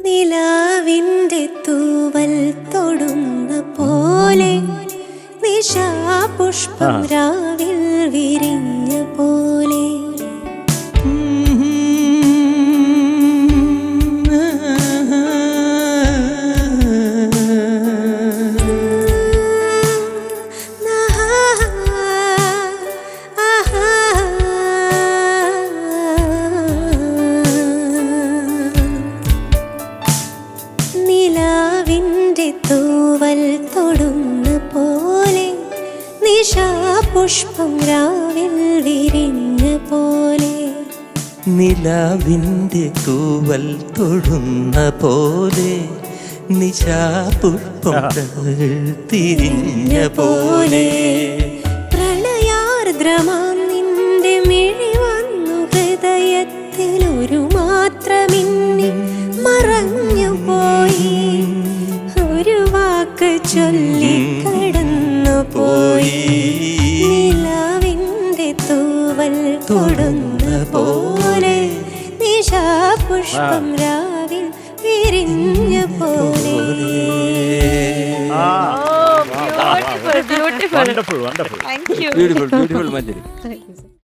നിലാവിൻ്റെ തൂവൽ തൊടുന്ന പോലെ നിശാപുഷ്പം രാവിൽ വിരിഞ്ഞ പോലെ നിലാവിൻ്റെ തൂവൽ തൊടുന്ന പോലെ നിശാപുഷ്പം രാവിൽ വിരിഞ്ഞ പോലെ നിലാവിൻ്റെ തൂവൽ തൊടുന്ന പോലെ നിശാപുഷ്പം തിരിഞ്ഞ പോലെ പ്രളയാർദ്രമാം നിന്റെ മിഴി വന്നു ഹൃദയത്തിൽ ഒരു മാത്രമിന്നി മറഞ്ഞു പോയി ഒരു വാക്ക് ചൊല്ലി കടന്നു പോയി നിലാവിൻ്റെ തൂവൽ തൊടുന്ന പോലെ നിശാപുഷ്പം രാവിൽ വിരിഞ്ഞ പോലെ. Beautiful. Wonderful. Thank you. Beautiful, Manjari.